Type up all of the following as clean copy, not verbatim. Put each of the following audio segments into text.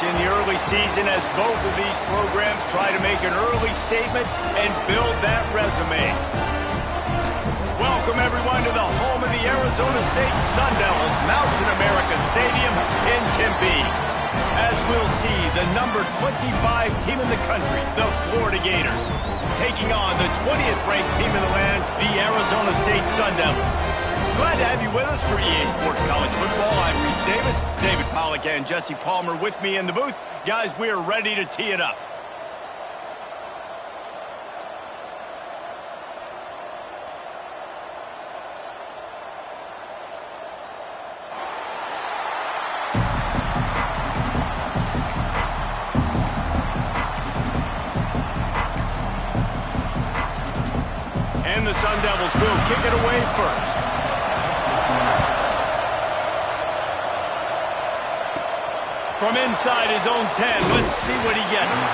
in the early season as both of these programs try to make an early statement and build that resume. Welcome, everyone, to the home of the Arizona State Sun Devils, Mountain America Stadium in Tempe. As we'll see, the number 25 team in the country, the Florida Gators, taking on the 20th ranked team in the land, the Arizona State Sun Devils. Glad to have you with us for EA Sports College Football. I'm Reese Davis, David Pollack and Jesse Palmer with me in the booth. Guys, we are ready to tee it up. And the Sun Devils will kick it away first. From inside his own 10, let's see what he gets.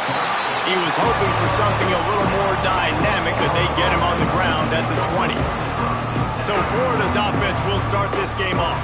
He was hoping for something a little more dynamic, but they get him on the ground at the 20. So Florida's offense will start this game off.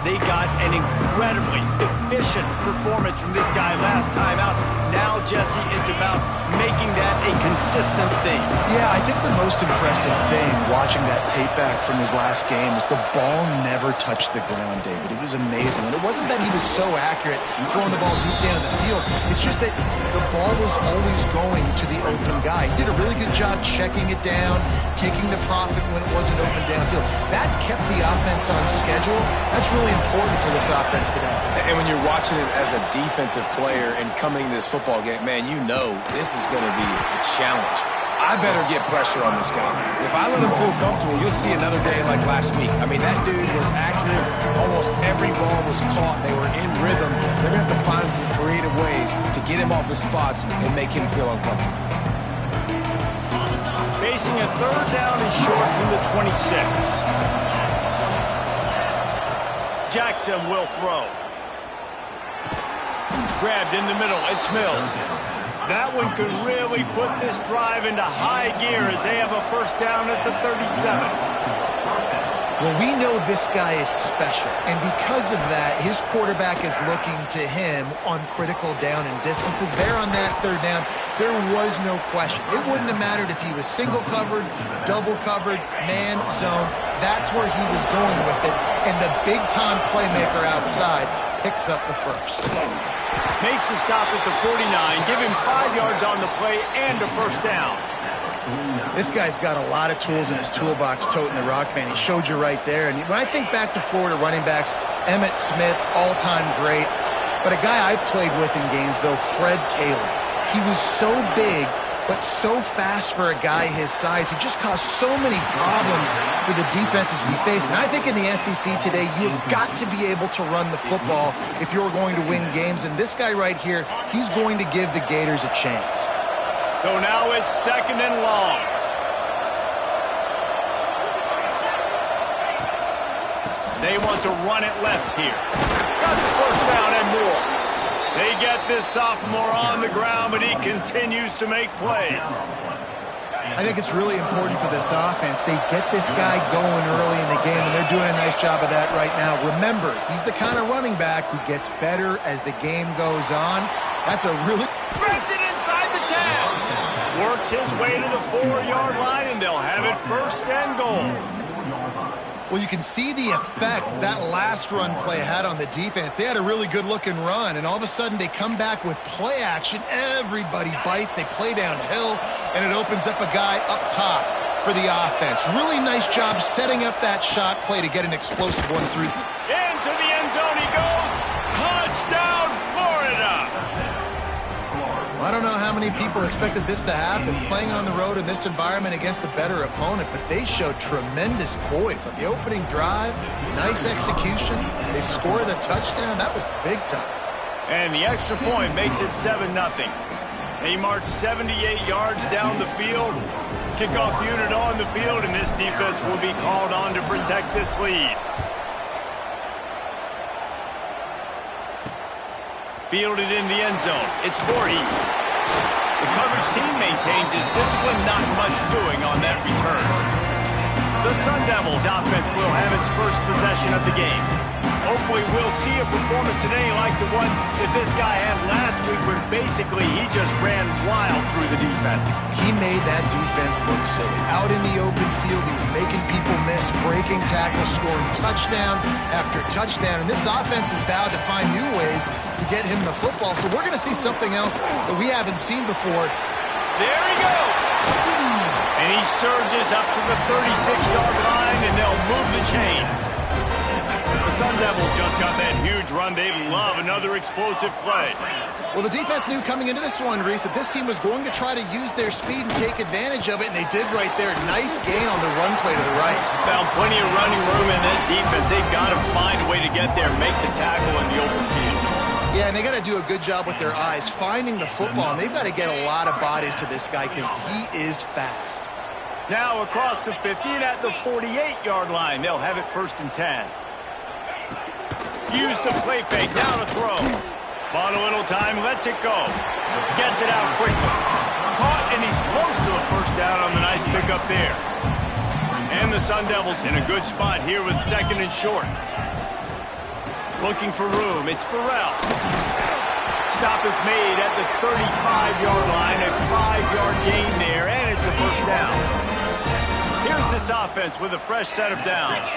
They got an incredibly efficient performance from this guy last time out. Now, Jesse, it's about making that a consistent thing. Yeah, I think the most impressive thing watching that tape back from his last game is the ball never touched the ground, David. It was amazing. And it wasn't that he was so accurate throwing the ball deep down the field. It's just that the ball was always going to the open guy. He did a really good job checking it down, taking the profit when it wasn't open downfield. That kept the offense on schedule. That's really important for this offense today. And when you're watching it as a defensive player and coming to this football game, man, you know this is going to be a challenge. I better get pressure on this guy. If I let him feel comfortable, you'll see another day like last week. I mean, that dude was accurate. Almost every ball was caught. They were in rhythm. They're going to have to find some creative ways to get him off his spots and make him feel uncomfortable. Facing a third down and short from the 26. Jackson will throw. Grabbed in the middle. It's Mills. That one could really put this drive into high gear as they have a first down at the 37. Well, we know this guy is special, and because of that, his quarterback is looking to him on critical down and distances. There on that third down, there was no question. It wouldn't have mattered if he was single covered, double covered, man, zone. That's where he was going with it, and the big-time playmaker outside picks up the first. Makes the stop at the 49, give him 5 yards on the play and a first down. This guy's got a lot of tools in his toolbox toting the rock, man. He showed you right there. And when I think back to Florida running backs, Emmitt Smith, all-time great. But a guy I played with in Gainesville, Fred Taylor. He was so big, but so fast for a guy his size. He just caused so many problems for the defenses we face. And I think in the SEC today, you've got to be able to run the football if you're going to win games. And this guy right here, he's going to give the Gators a chance. So now it's second and long. They want to run it left here. Got the first down and more. They get this sophomore on the ground, but he continues to make plays. I think it's really important for this offense. They get this guy going early in the game, and they're doing a nice job of that right now. Remember, he's the kind of running back who gets better as the game goes on. That's a really... Gets it inside the 10. Works his way to the 4-yard line, and they'll have it first and goal. Well, you can see the effect that last run play had on the defense. They had a really good-looking run, and all of a sudden they come back with play action. Everybody bites. They play downhill, and it opens up a guy up top for the offense. Really nice job setting up that shot play to get an explosive one through. Into the end zone he goes. Touchdown, Florida! I don't know how many people expected this to happen, playing on the road in this environment against a better opponent, but they showed tremendous poise on the opening drive. Nice execution. They score the touchdown. That was big time. And the extra point makes it 7-0. They march 78 yards down the field. Kickoff unit on the field, and this defense will be called on to protect this lead. Fielded in the end zone. It's Voorhees. The coverage team maintains his discipline, not much doing on that return. The Sun Devils offense will have its first possession of the game. Hopefully we'll see a performance today like the one that this guy had last week, where basically he just ran wild through the defense. He made that defense look silly. Out in the open field, he was making people miss, breaking tackles, scoring touchdown after touchdown. And this offense has vowed to find new ways to get him the football. So we're going to see something else that we haven't seen before. There he goes. And he surges up to the 36-yard line, and they'll move the chain. The Sun Devils just got that huge run. They love another explosive play. Well, the defense knew coming into this one, Reese, that this team was going to try to use their speed and take advantage of it, and they did right there. Nice gain on the run play to the right. Found plenty of running room in that defense. They've got to find a way to get there, make the tackle in the open field. Yeah, and they got to do a good job with their eyes, finding the football, and they've got to get a lot of bodies to this guy because he is fast. Now across the 50 and at the 48-yard line, they'll have it 1st and 10. Use the play fake, now to throw. Bought a little time, lets it go. Gets it out quickly. Caught, and he's close to a 1st down on the nice pickup there. And the Sun Devils in a good spot here with 2nd and short. Looking for room, it's Burrell. Stop is made at the 35-yard line, a 5-yard gain there, and it's a 1st down. Here's this offense with a fresh set of downs.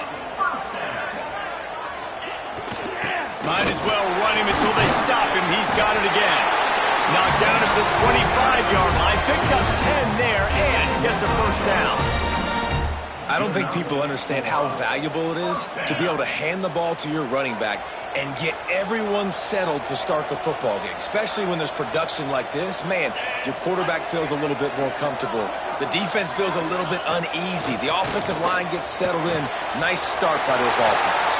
Might as well run him until they stop him. He's got it again. Knocked down at the 25-yard line. Picked up 10 there and gets a 1st down. I don't think people understand how valuable it is to be able to hand the ball to your running back and get everyone settled to start the football game, especially when there's production like this. Man, your quarterback feels a little bit more comfortable. The defense feels a little bit uneasy. The offensive line gets settled in. Nice start by this offense.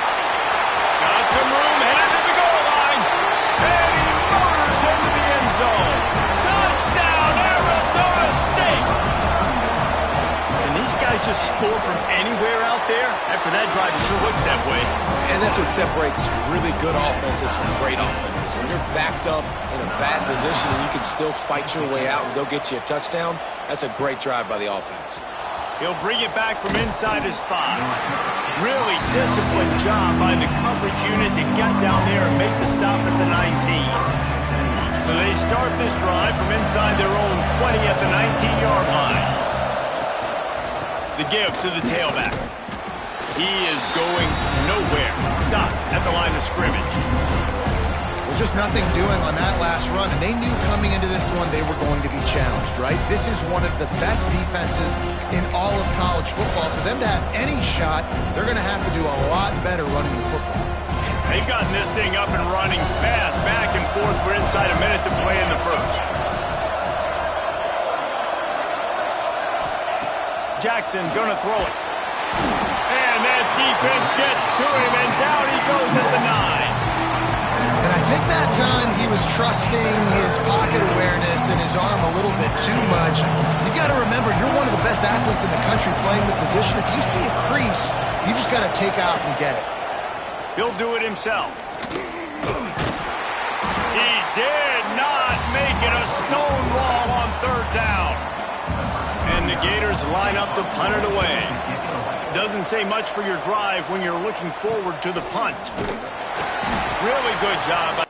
Got some room, headed to the goal line, and he motors into the end zone. Touchdown, Arizona State! And these guys just score from anywhere out there? After that drive, it sure looks that way. And that's what separates really good offenses from great offenses. When you're backed up in a bad position and you can still fight your way out and they'll get you a touchdown, that's a great drive by the offense. He'll bring it back from inside his 5. Really disciplined job by the coverage unit to get down there and make the stop at the 19. So they start this drive from inside their own 20 at the 19-yard line. The give to the tailback. He is going nowhere. Stop at the line of scrimmage. Well, just nothing doing on that last run, and they knew coming into this one they were going to be challenged, right? This is one of the best defenses in all of college football. For them to have any shot, they're going to have to do a lot better running the football. They've gotten this thing up and running fast, back and forth. We're inside a minute to play in the 1st. Jackson gonna throw it. And that defense gets to him, and down he goes at the 9. And I think that time he was trusting his pocket awareness and his arm a little bit too much. You've got to remember, you're one of the best athletes in the country playing the position. If you see a crease, you just got to take off and get it. He'll do it himself. He did not make it a stone wall on 3rd down. And the Gators line up to punt it away. Doesn't say much for your drive when you're looking forward to the punt. Really good job.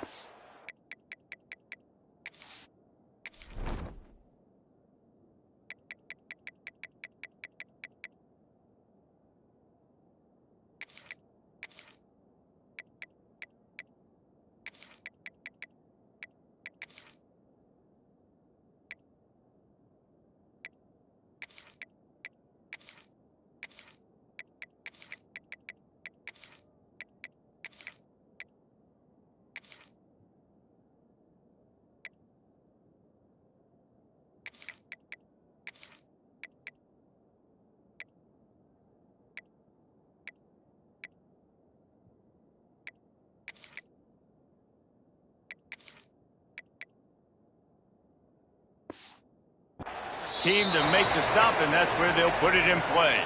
Team to make the stop, and that's where they'll put it in play.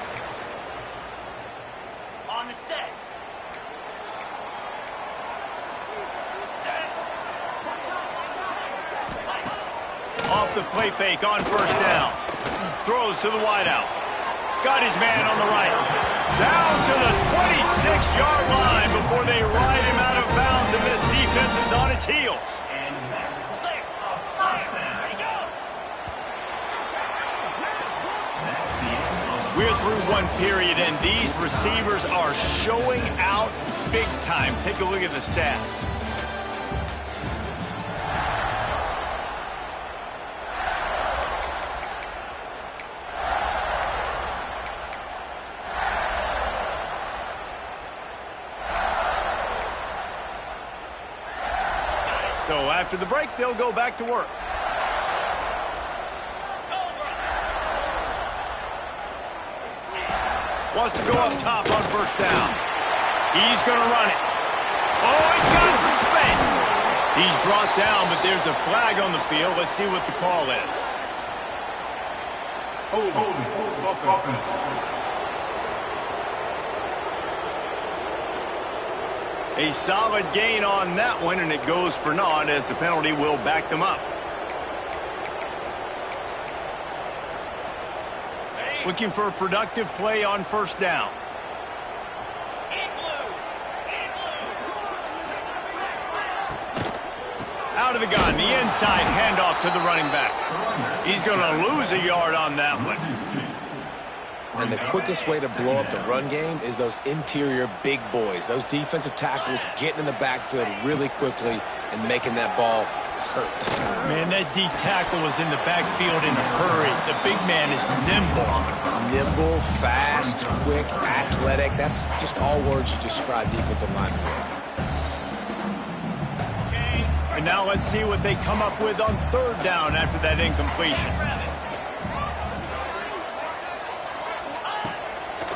On the set. Off the play fake on 1st down. Throws to the wideout. Got his man on the right. Down to the 26-yard line before they ride him out of bounds, and this defense is on its heels. We're through one period, and these receivers are showing out big time. Take a look at the stats. So after the break, they'll go back to work. Wants to go up top on first down. He's going to run it. Oh, he's got some space. He's brought down, but there's a flag on the field. Let's see what the call is. A solid gain on that one, and it goes for naught as the penalty will back them up. Looking for a productive play on first down. Out of the gun, the inside handoff to the running back. He's going to lose a yard on that one. And the quickest way to blow up the run game is those interior big boys, those defensive tackles getting in the backfield really quickly and making that ball hurt. Man, that D tackle was in the backfield in a hurry. The big man is nimble. Nimble, fast, quick, athletic. That's just all words you describe defensive linemen with. And now let's see what they come up with on third down after that incompletion.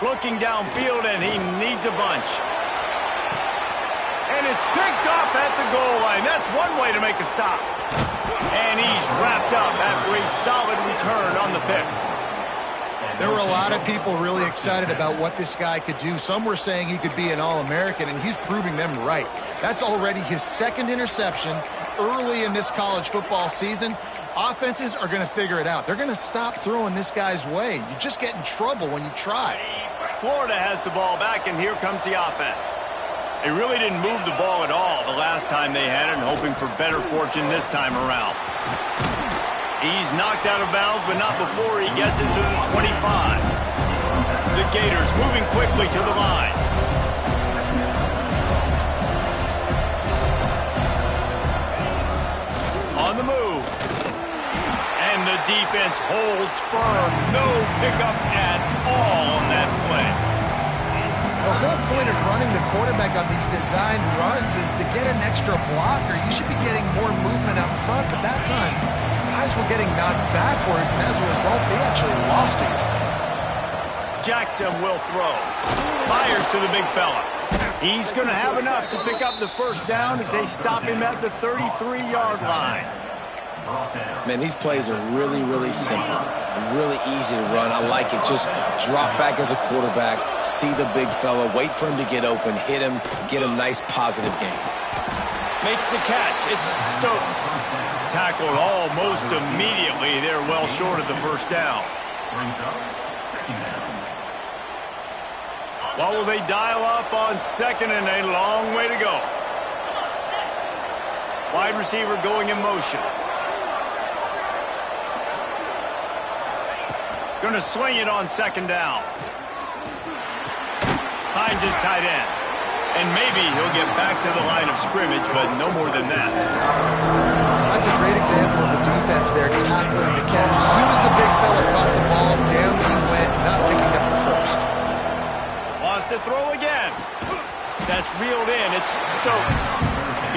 Looking downfield, and he needs a bunch. And it's picked off at the goal line. That's one way to make a stop. And he's wrapped up after a solid return on the pick. There were a lot of people really excited about what this guy could do. Some were saying he could be an All-American, and he's proving them right. That's already his second interception early in this college football season. Offenses are going to figure it out. They're going to stop throwing this guy's way. You just get in trouble when you try. Florida has the ball back, and here comes the offense. They really didn't move the ball at all the last time they had it, and hoping for better fortune this time around. He's knocked out of bounds, but not before he gets into the 25. The Gators moving quickly to the line. On the move. And the defense holds firm. No pickup at all on that play. The whole point of running the quarterback on these designed runs is to get an extra blocker. You should be getting more movement up front, but that time, guys were getting knocked backwards, and as a result, they actually lost it. Jackson will throw. Fires to the big fella. He's going to have enough to pick up the first down as they stop him at the 33-yard line. Man, these plays are really, really simple and really easy to run. I like it. Just drop back as a quarterback, see the big fella, wait for him to get open, hit him, get a nice positive gain. Makes the catch. It's Stokes. Tackled almost immediately. They're well short of the first down. What will they dial up on second, and a long way to go? Wide receiver going in motion. Going to swing it on second down. Finds his tight end. And maybe he'll get back to the line of scrimmage, but no more than that. That's a great example of the defense there, tackling the catch. As soon as the big fella caught the ball, down he went, not picking up the first. Wants to throw again. That's reeled in. It's Stokes.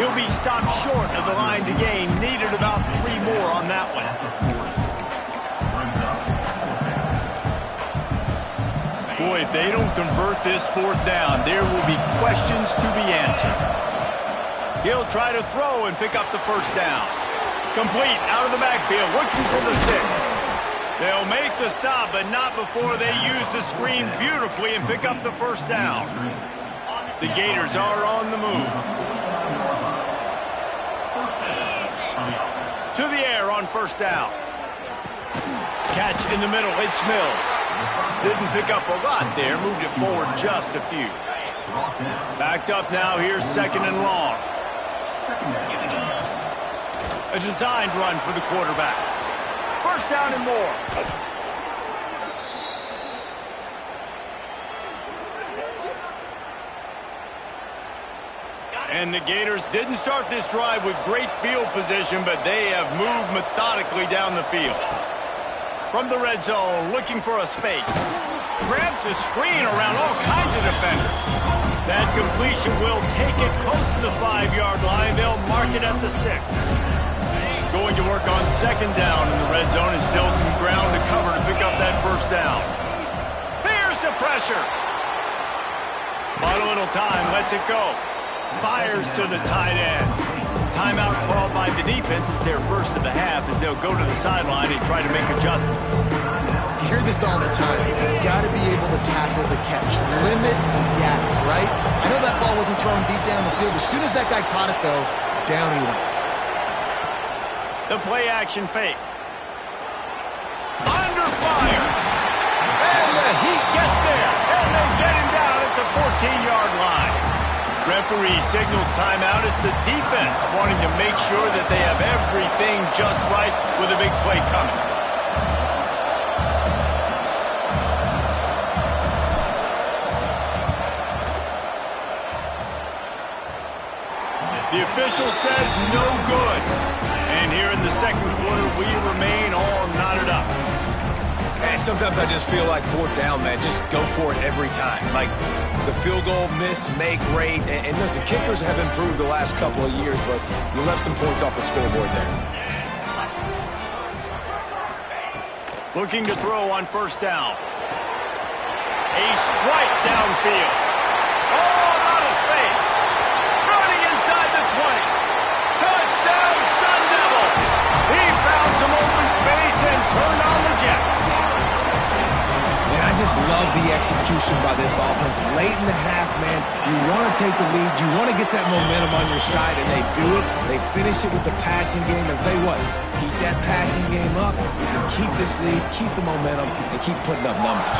He'll be stopped short of the line to gain. Needed about 3 more on that one. Boy, if they don't convert this fourth down, there will be questions to be answered. He'll try to throw and pick up the first down. Complete out of the backfield, looking for the sticks. They'll make the stop, but not before they use the screen beautifully and pick up the first down. The Gators are on the move. To the air on first down. Catch in the middle, it's Mills. Didn't pick up a lot there, moved it forward just a few. Backed up now, here's second and long. A designed run for the quarterback. First down and more. And the Gators didn't start this drive with great field position, but they have moved methodically down the field. From the red zone, looking for a space. Grabs a screen around all kinds of defenders. That completion will take it close to the 5-yard line. They'll mark it at the 6. Going to work on second down in the red zone, and still some ground to cover to pick up that first down. Here's the pressure. Bought a little time, lets it go. Fires to the tight end. Timeout called by the defense. It's their first of the half as they'll go to the sideline and try to make adjustments. You hear this all the time. You've got to be able to tackle the catch. Limit the yak, right? I know that ball wasn't thrown deep down the field. As soon as that guy caught it, though, down he went. The play action fake. Under fire. And the heat gets there. And they get him down at the 14-yard line. Referee signals timeout. It's the defense wanting to make sure that they have everything just right with a big play coming. The official says no good. And here in the second quarter, we remain all knotted up. And sometimes I just feel like fourth down, man. Just go for it every time. Like the field goal miss, make great. And listen, kickers have improved the last couple of years, but you left some points off the scoreboard there. Looking to throw on first down. A strike downfield. Oh, out of space. Running inside the 20. Touchdown, Sun Devils. He found some open space and turned on the Jets. Man, I just love the execution by this offense. Late in the half, man, you want to take the lead. You want to get that momentum on your side, and they do it. They finish it with the passing game. And I'll tell you what, keep that passing game up, and keep this lead, keep the momentum, and keep putting up numbers.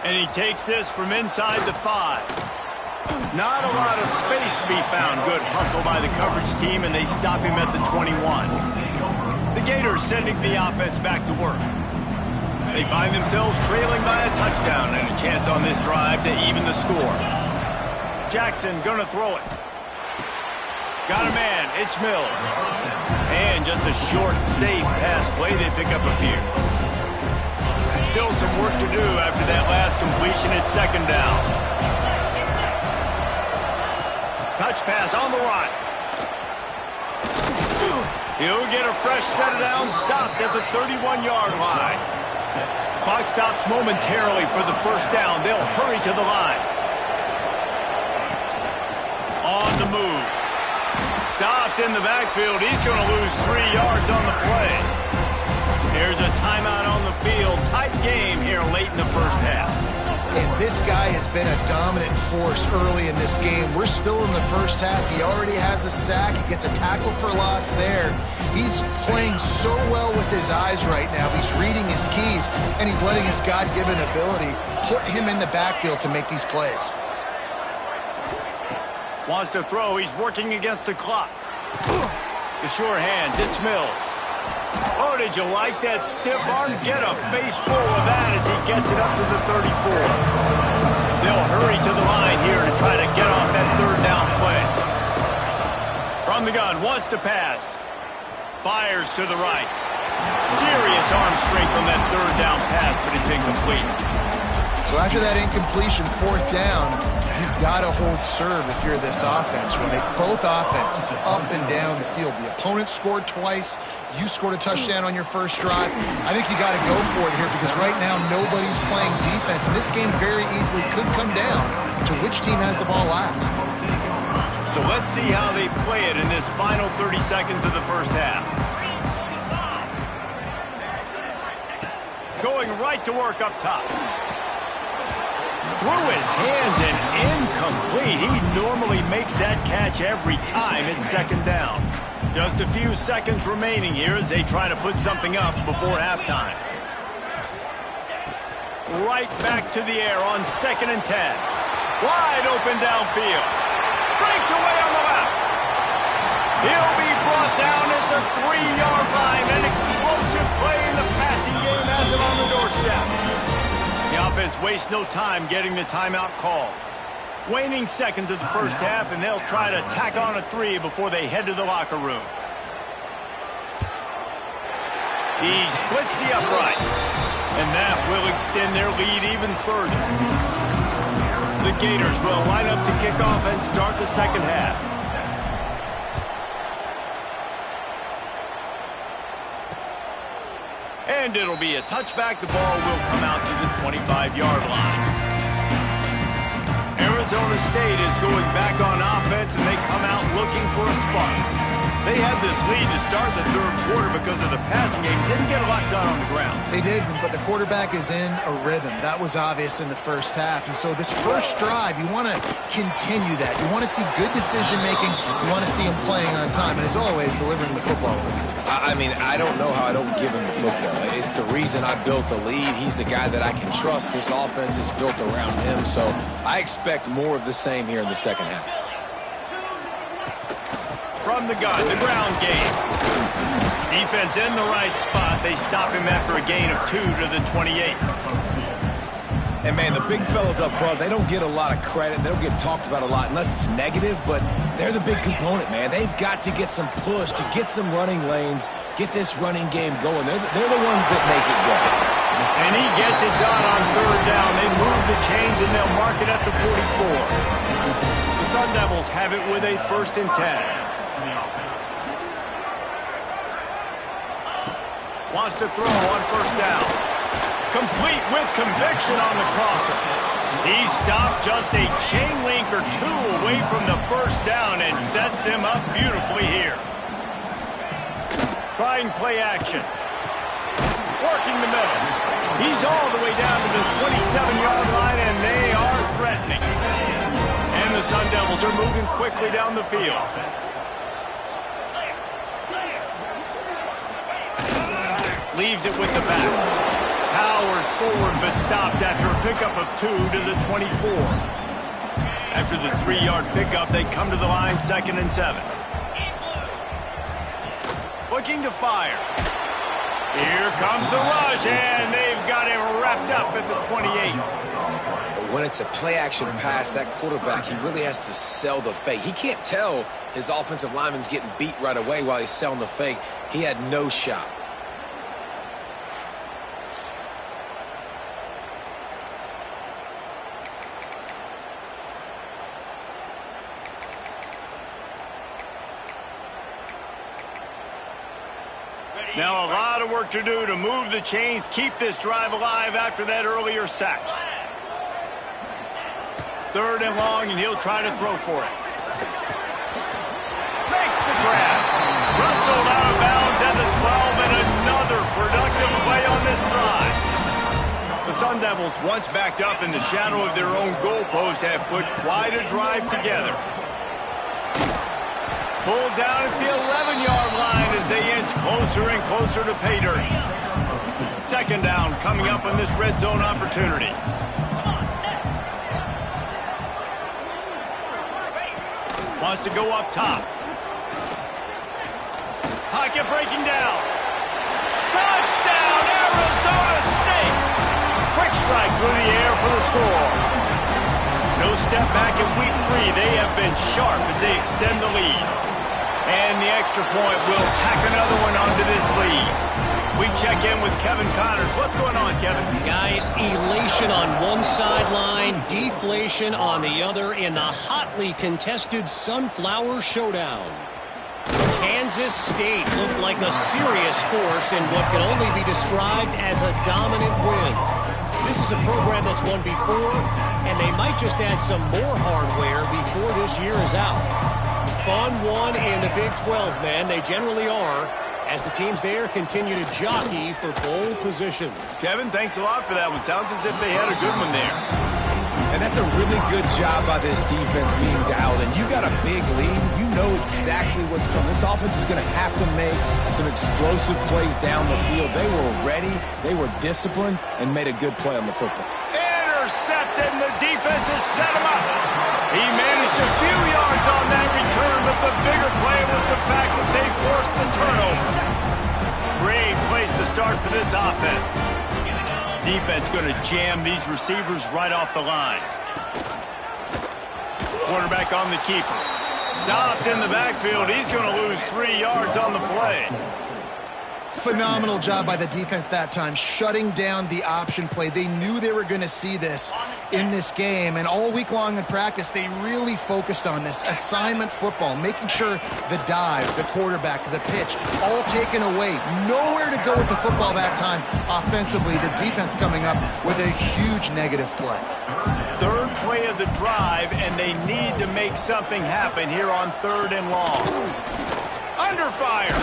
And he takes this from inside the 5. Not a lot of space to be found. Good hustle by the coverage team, and they stop him at the 21. The Gators sending the offense back to work. They find themselves trailing by a touchdown and a chance on this drive to even the score. Jackson gonna throw it. Got a man, it's Mills. And just a short, safe pass play, they pick up a few. Still some work to do after that last completion. It's second down. Touch pass on the run. He'll get a fresh set of downs, stopped at the 31-yard line. Clock stops momentarily for the first down. They'll hurry to the line. On the move. Stopped in the backfield. He's going to lose 3 yards on the play. Here's a timeout on the field. Tight game here late in the first half. And this guy has been a dominant force early in this game. We're still in the first half. He already has a sack. He gets a tackle for loss there. He's playing so well with his eyes right now. He's reading his keys, and he's letting his God-given ability put him in the backfield to make these plays. Wants to throw. He's working against the clock. The sure hands. It's Mills. Oh, did you like that stiff arm? Get a face full of that as he gets it up to the 34. They'll hurry to the line here to try to get off that third down play. From the gun, wants to pass. Fires to the right. Serious arm strength on that third down pass, but it's incomplete. So after that incompletion, fourth down, you've got to hold serve if you're this offense, right? Both offenses up and down the field. The opponent scored twice. You scored a touchdown on your first drive. I think you got to go for it here because right now nobody's playing defense, and this game very easily could come down to which team has the ball last. So let's see how they play it in this final 30 seconds of the first half. Going right to work up top. Through his hands and incomplete. He normally makes that catch every time. It's second down. Just a few seconds remaining here as they try to put something up before halftime. Right back to the air on 2nd and 10. Wide open downfield. Breaks away on the left. He'll be brought down at the 3-yard line. An explosive play in the passing game has him on the doorstep. The offense wastes no time getting the timeout call. Waning seconds of the first half, and they'll try to tack on a 3 before they head to the locker room. He splits the uprights, and that will extend their lead even further. The Gators will line up to kick off and start the second half. And it'll be a touchback. The ball will come out to the 25-yard line. Arizona State is going back on offense, and they come out looking for a spark. They had this lead to start the third quarter because of the passing game. Didn't get a lot done on the ground. They did, but the quarterback is in a rhythm. That was obvious in the first half. And so this first drive, you want to continue that. You want to see good decision-making. You want to see him playing on time. And as always, delivering the football. I mean, I don't know how I don't give him the football. It's the reason I built the lead. He's the guy that I can trust. This offense is built around him. So I expect more of the same here in the second half. From the gun, the ground game. Defense in the right spot. They stop him after a gain of 2 to the 28. And, man, the big fellas up front, they don't get a lot of credit. They don't get talked about a lot unless it's negative, but they're the big component, man. They've got to get some push, to get some running lanes, get this running game going. They're the ones that make it go. And he gets it done on third down. They move the chains, and they'll mark it at the 44. The Sun Devils have it with a 1st and 10. Wants to throw on 1st down. Complete with conviction on the crosser. He stopped just a chain link or 2 away from the 1st down and sets them up beautifully here. Trying play action. Working the middle. He's all the way down to the 27-yard line, and they are threatening. And the Sun Devils are moving quickly down the field. Leaves it with the back. Powers forward, but stopped after a pickup of 2 to the 24. After the 3-yard pickup, they come to the line 2nd and 7. Looking to fire. Here comes the rush, and they've got him wrapped up at the 28. But when it's a play-action pass, that quarterback, he really has to sell the fake. He can't tell his offensive lineman's getting beat right away while he's selling the fake. He had no shot. Now a lot of work to do to move the chains, keep this drive alive after that earlier sack. 3rd and long, and he'll try to throw for it. Makes the grab. Rustled out of bounds at the 12, and another productive play on this drive. The Sun Devils, once backed up in the shadow of their own goalpost, have put quite a drive together. Pulled down at the 11-yard line as they inch closer and closer to pay dirt. 2nd down coming up on this red zone opportunity. Wants to go up top. Pocket breaking down. Touchdown, Arizona State! Quick strike through the air for the score. No step back in week 3. They have been sharp as they extend the lead. And the extra point will tack another one onto this lead. We check in with Kevin Connors. What's going on, Kevin? Guys, elation on one sideline, deflation on the other in the hotly contested Sunflower Showdown. Kansas State looked like a serious force in what can only be described as a dominant win. This is a program that's won before, and they might just add some more hardware before this year is out. Fun one in the Big 12, man. They generally are, as the teams there continue to jockey for bowl position. Kevin, thanks a lot for that one. Sounds as if they had a good one there. And that's a really good job by this defense being dialed in. You got a big lead. You know exactly what's coming. This offense is going to have to make some explosive plays down the field. They were ready, they were disciplined, and made a good play on the football. Intercepted, and the defense has set him up. He managed a few yards on that return, but the bigger play was the fact that they forced the turnover. Great place to start for this offense. Defense going to jam these receivers right off the line. Quarterback on the keeper. Stopped in the backfield. He's going to lose 3 yards on the play. Phenomenal job by the defense that time, shutting down the option play. They knew they were going to see this in this game, and all week long in practice, they really focused on this assignment football, making sure the dive, the quarterback, the pitch, all taken away. Nowhere to go with the football that time offensively. The defense coming up with a huge negative play. Third play of the drive, and they need to make something happen here on 3rd and long. Under fire.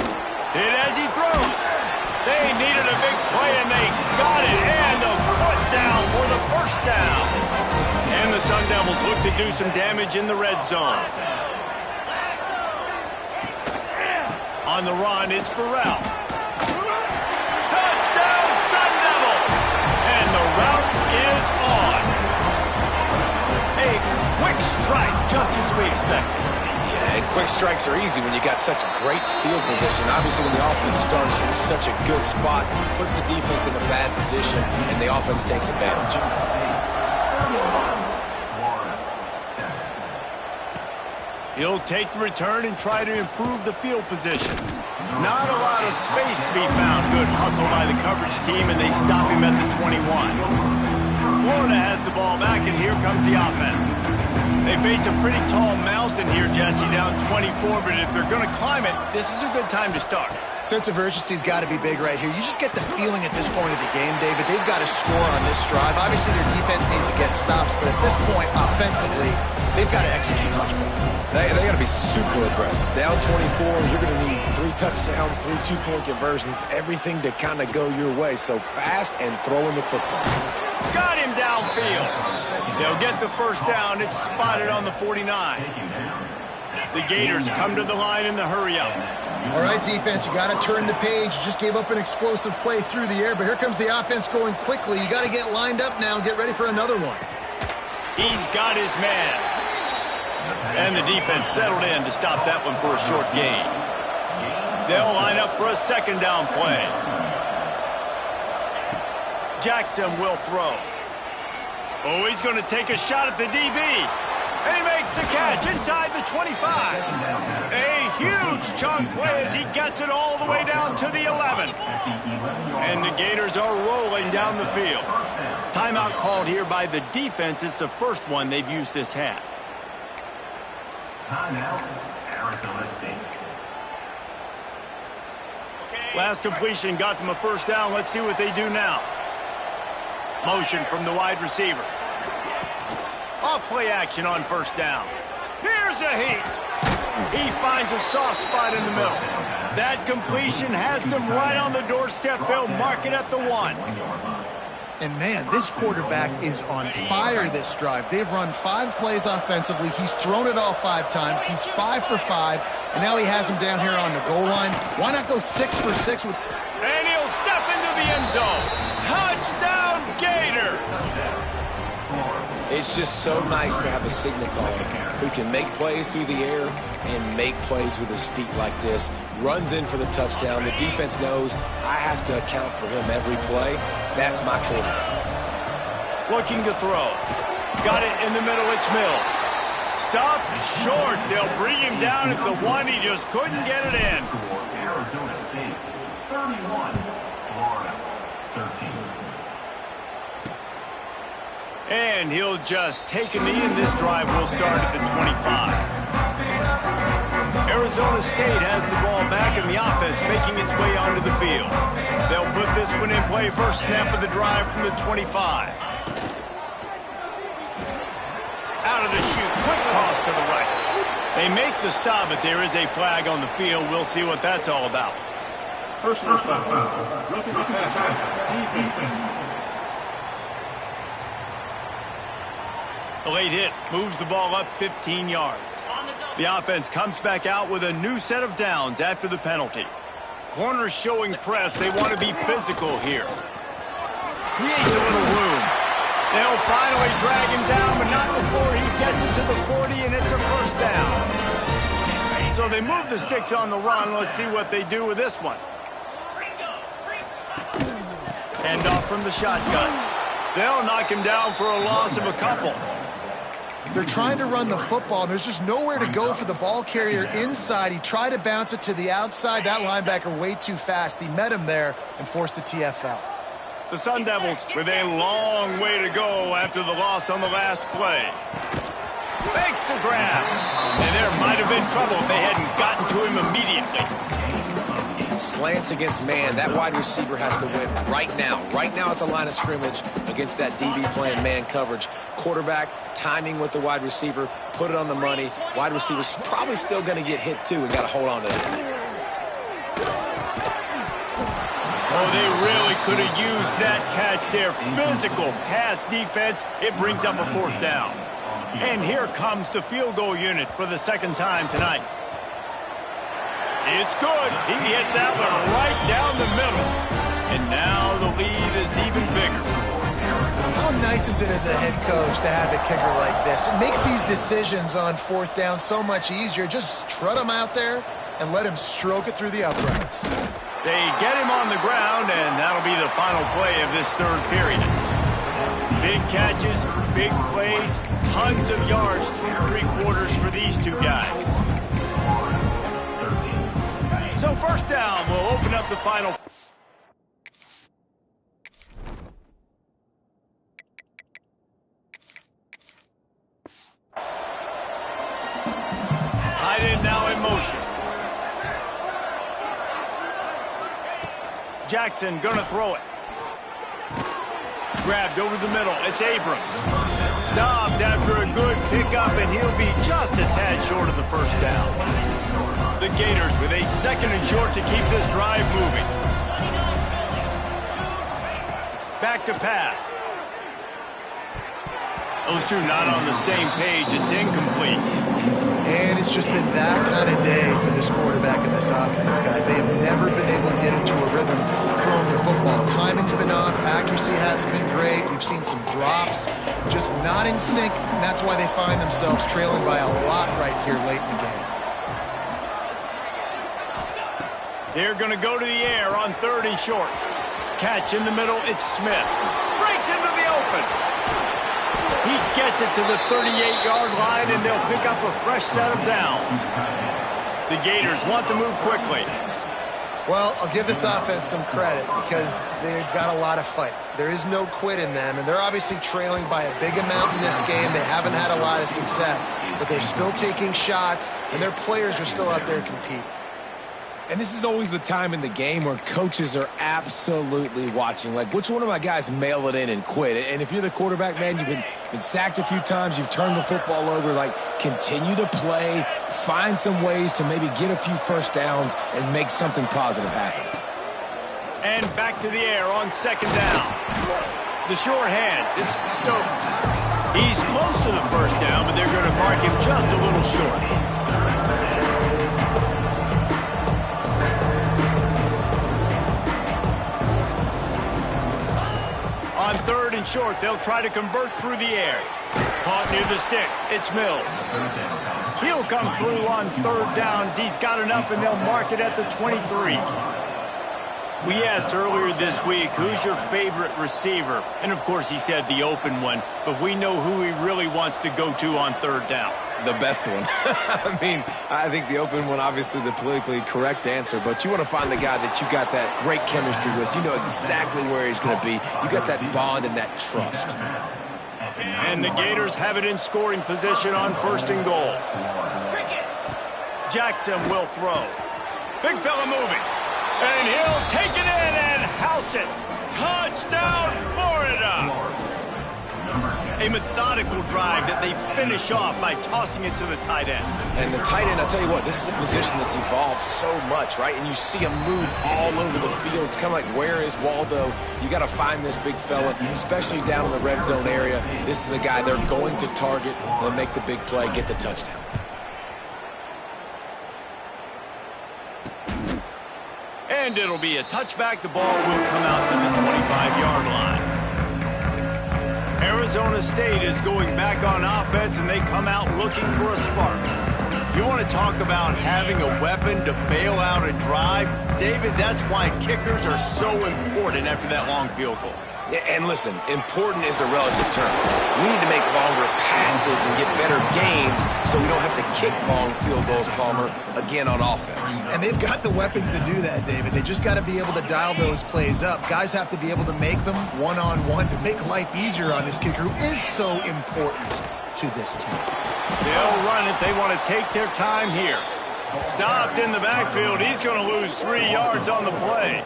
Hit as he throws. They needed a big play, and they got it. And the foot down for the first down. And the Sun Devils look to do some damage in the red zone. On the run, it's Burrell. Touchdown, Sun Devils! And the route is on. A quick strike, just as we expected. And quick strikes are easy when you got such great field position. Obviously, when the offense starts in such a good spot, puts the defense in a bad position, and the offense takes advantage. He'll take the return and try to improve the field position. Not a lot of space to be found. Good hustle by the coverage team, and they stop him at the 21. Florida has the ball back, and here comes the offense. They face a pretty tall mountain here, Jesse, down 24, but if they're going to climb it, this is a good time to start. Sense of urgency's got to be big right here. You just get the feeling at this point of the game, David, they've got to score on this drive. Obviously, their defense needs to get stops, but at this point, offensively, they've got to execute much better. They got to be super aggressive. Down 24, you're going to need 3 touchdowns, 3 two-point conversions, everything to kind of go your way. So fast and throwing the football. Got him downfield. They'll get the first down. It's spotted on the 49. The Gators come to the line in the hurry-up. All right, defense, you got to turn the page. You just gave up an explosive play through the air, but here comes the offense going quickly. You got to get lined up now and get ready for another one. He's got his man. And the defense settled in to stop that one for a short gain. They'll line up for a second down play. Jackson will throw. Oh, he's going to take a shot at the DB. And he makes the catch inside the 25. A huge chunk play as he gets it all the way down to the 11. And the Gators are rolling down the field. Timeout called here by the defense. It's the first one they've used this half. Timeout, Arizona State. Last completion got them a first down. Let's see what they do now. Motion from the wide receiver. Off play action on first down. Here's a heat. He finds a soft spot in the middle. That completion has them right on the doorstep. They'll mark it at the 1. And man, this quarterback is on fire this drive. They've run 5 plays offensively. He's thrown it all 5 times. He's 5 for 5. And now he has him down here on the goal line. Why not go 6 for 6 with... And he'll step into the end zone. Touchdown, Gators! It's just so nice to have a signal caller who can make plays through the air and make plays with his feet like this. Runs in for the touchdown. The defense knows I have to account for him every play. That's my quarterback. Looking to throw. Got it in the middle. It's Mills. Stop short. They'll bring him down at the 1. He just couldn't get it in. Arizona State, 31, Florida, 13. And he'll just take a knee, and this drive will start at the 25. Arizona State has the ball back, and the offense making its way onto the field. They'll put this one in play. First snap of the drive from the 25. Out of the chute, quick cross to the right. They make the stop, but there is a flag on the field. We'll see what that's all about. Personal foul. Roughing the passer. Defense. A late hit moves the ball up 15 yards. The offense comes back out with a new set of downs after the penalty. Corners showing press. They want to be physical here. Creates a little room. They'll finally drag him down, but not before he gets it to the 40, and it's a first down. So they move the sticks on the run. Let's see what they do with this one. Hand off from the shotgun. They'll knock him down for a loss of a couple. They're trying to run the football, and there's just nowhere to go for the ball carrier inside. He tried to bounce it to the outside. That linebacker way too fast. He met him there and forced the TFL. The Sun Devils with a long way to go after the loss on the last play. Fakes to grab. And there might have been trouble if they hadn't gotten to him immediately. Slants against man. That wide receiver has to win right now at the line of scrimmage against that DB playing man coverage. Quarterback, timing with the wide receiver, put it on the money. Wide receiver's probably still going to get hit too and got to hold on to that thing. Oh, they really could have used that catch there. Physical pass defense. It brings up a fourth down. And here comes the field goal unit for the second time tonight. It's good. He hit that one right down the middle. And now the lead is even bigger. How nice is it as a head coach to have a kicker like this? It makes these decisions on fourth down so much easier. Just trot him out there and let him stroke it through the uprights. They get him on the ground, and that'll be the final play of this third period. Big catches, big plays, tons of yards through three quarters for these two guys. So first down, we'll open up the final. Tight end now in motion. Jackson gonna throw it. Grabbed over the middle. It's Abrams. Stopped after a good pickup, and he'll be just a tad short of the first down. The Gators with a second and short to keep this drive moving. Back to pass. Those two not on the same page. It's incomplete. And it's just been that kind of day for this quarterback and this offense, guys. They have never been able to get into a rhythm throwing the football. Timing's been off. Accuracy hasn't been great. We've seen some drops. Just not in sync, and that's why they find themselves trailing by a lot right here late in the game. They're going to go to the air on third and short. Catch in the middle. It's Smith. Breaks into the open. He gets it to the 38-yard line, and they'll pick up a fresh set of downs. The Gators want to move quickly. Well, I'll give this offense some credit because they've got a lot of fight. There is no quit in them, and they're obviously trailing by a big amount in this game. They haven't had a lot of success, but they're still taking shots, and their players are still out there competing. And this is always the time in the game where coaches are absolutely watching. Like, which one of my guys mail it in and quit? And if you're the quarterback, man, you've been sacked a few times, you've turned the football over, like, continue to play, find some ways to maybe get a few first downs and make something positive happen. And back to the air on second down. The sure hands, it's Stokes. He's close to the first down, but they're going to mark him just a little short. On third and short, they'll try to convert through the air. Caught near the sticks. It's Mills. He'll come through on third downs. He's got enough, and they'll mark it at the 23. We asked earlier this week, who's your favorite receiver? And, of course, he said the open one, but we know who he really wants to go to on third down. The best one. I mean, I think the open one, obviously the politically correct answer, but you want to find the guy that you got that great chemistry with. You know exactly where he's going to be. You got that bond and that trust. And the Gators have it in scoring position on first and goal. Jackson will throw. Big fella moving. And he'll take it in and house it. Touchdown, Florida. A A methodical drive that they finish off by tossing it to the tight end. And the tight end, I'll tell you what, this is a position that's evolved so much, right? And you see him move all over the field. It's kind of like, where is Waldo? You got to find this big fella, especially down in the red zone area. This is the guy they're going to target and make the big play, get the touchdown. And it'll be a touchback. The ball will come out to the 25-yard line. Arizona State is going back on offense, and they come out looking for a spark. You want to talk about having a weapon to bail out a drive? David, that's why kickers are so important after that long field goal. And listen, important is a relative term. We need to make longer passes and get better gains so we don't have to kick long field goals, Palmer, again on offense. And they've got the weapons to do that, David. They just got to be able to dial those plays up. Guys have to be able to make them one-on-one to make life easier on this kicker, who is so important to this team. They'll run it. They want to take their time here. Stopped in the backfield. He's going to lose 3 yards on the play.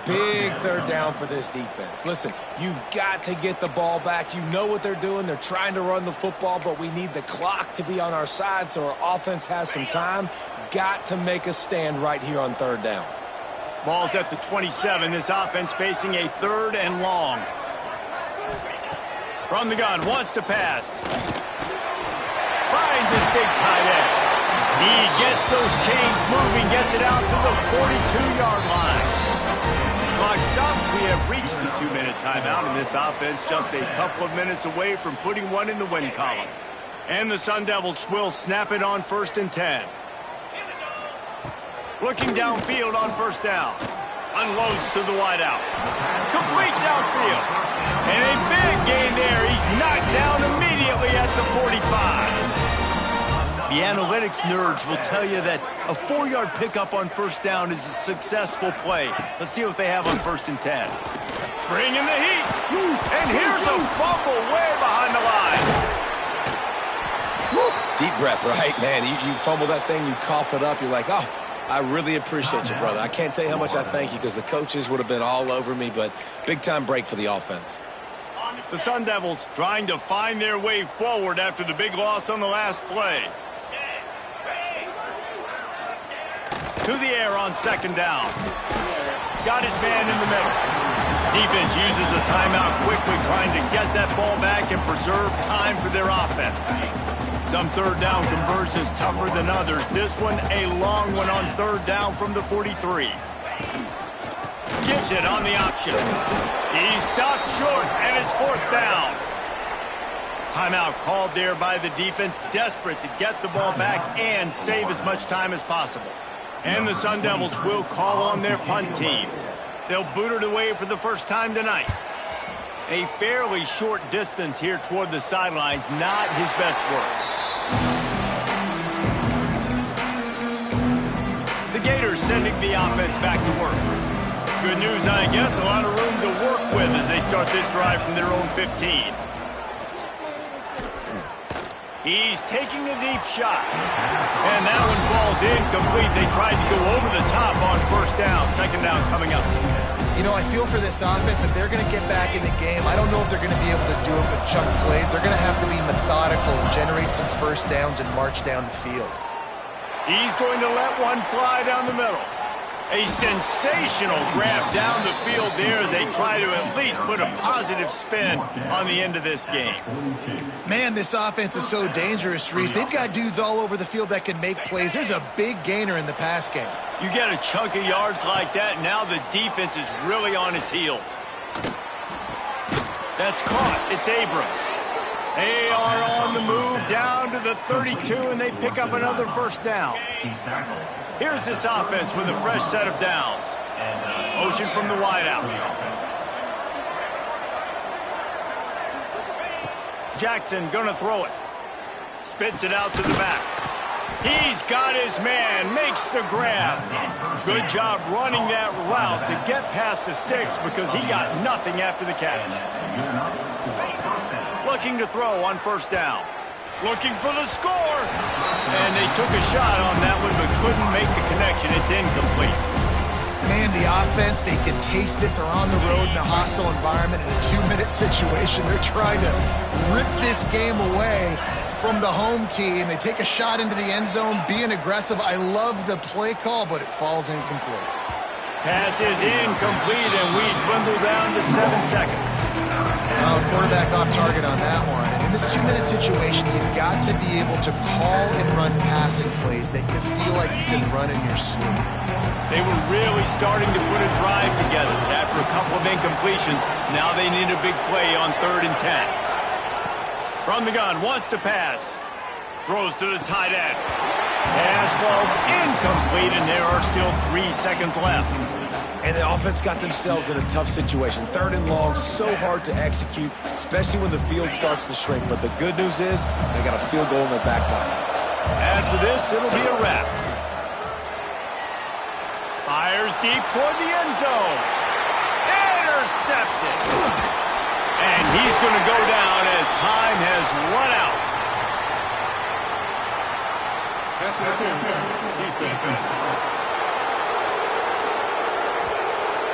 Big third down for this defense. Listen, you've got to get the ball back. You know what they're doing. They're trying to run the football, but we need the clock to be on our side so our offense has some time. Got to make a stand right here on third down. Ball's at the 27. This offense facing a 3rd and long. From the gun, wants to pass. Finds his big tight end. He gets those chains moving, gets it out to the 42-yard line. Clock stops. We have reached the 2-minute timeout, and this offense just a couple of minutes away from putting one in the win column. And the Sun Devils will snap it on 1st and 10. Looking downfield on 1st down. Unloads to the wideout. Complete downfield. And a big gain there. He's knocked down immediately at the 45. The analytics nerds will tell you that a 4-yard pickup on 1st down is a successful play. Let's see what they have on 1st and 10. Bringing the heat. And here's a fumble way behind the line. Deep breath, right, man? You fumble that thing, you cough it up, you're like, oh, I really appreciate you, brother. I can't tell you how much I thank you because the coaches would have been all over me, but big-time break for the offense. The Sun Devils trying to find their way forward after the big loss on the last play. To the air on 2nd down. Got his man in the middle. Defense uses a timeout quickly, trying to get that ball back and preserve time for their offense. Some 3rd down conversions tougher than others. This one a long one on 3rd down from the 43. Gives it on the option. He stopped short, and it's 4th down. Timeout called there by the defense, desperate to get the ball back and save as much time as possible. And the Sun Devils will call on their punt team. They'll boot it away for the first time tonight. A fairly short distance here toward the sidelines, not his best work. The Gators sending the offense back to work. Good news, I guess, a lot of room to work with as they start this drive from their own 15. He's taking a deep shot. And that one falls incomplete. They tried to go over the top on 1st down. 2nd down coming up. You know, I feel for this offense, if they're going to get back in the game, I don't know if they're going to be able to do it with chunk plays. They're going to have to be methodical and generate some 1st downs and march down the field. He's going to let one fly down the middle. A sensational grab down the field there as they try to at least put a positive spin on the end of this game. Man, this offense is so dangerous, Reese. They've got dudes all over the field that can make plays. There's a big gainer in the pass game. You get a chunk of yards like that, now the defense is really on its heels. That's caught. It's Abrams. They are on the move down to the 32, and they pick up another 1st down. Here's this offense with a fresh set of downs. Motion from the wideout. Jackson gonna throw it. Spits it out to the back. He's got his man, makes the grab. Good job running that route to get past the sticks because he got nothing after the catch. Looking to throw on 1st down. Looking for the score. And they took a shot on that one but couldn't make the connection. It's incomplete. Man, the offense, they can taste it. They're on the road in a hostile environment in a 2-minute situation. They're trying to rip this game away from the home team. They take a shot into the end zone, being aggressive. I love the play call, but it falls incomplete. Pass is incomplete, and we dwindle down to 7 seconds. Well, quarterback off target on that one. And in this 2-minute situation, you've got to be able to call and run passing plays that you feel like you can run in your sleep. They were really starting to put a drive together. After a couple of incompletions, now they need a big play on 3rd and 10. From the gun, wants to pass. Throws to the tight end. Pass falls incomplete, and there are still 3 seconds left. And the offense got themselves in a tough situation. 3rd and long, so hard to execute, especially when the field starts to shrink. But the good news is they got a field goal in their back pocket. After this, it'll be a wrap. Fires deep toward the end zone. Intercepted. And he's going to go down as time has run out. Pass defense.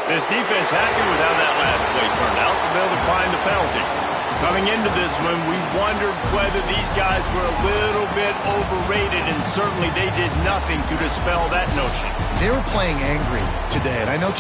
This defense happy with how that last play turned out, so they'll decline the penalty. Coming into this one, we wondered whether these guys were a little bit overrated, and certainly they did nothing to dispel that notion. They were playing angry today, and I know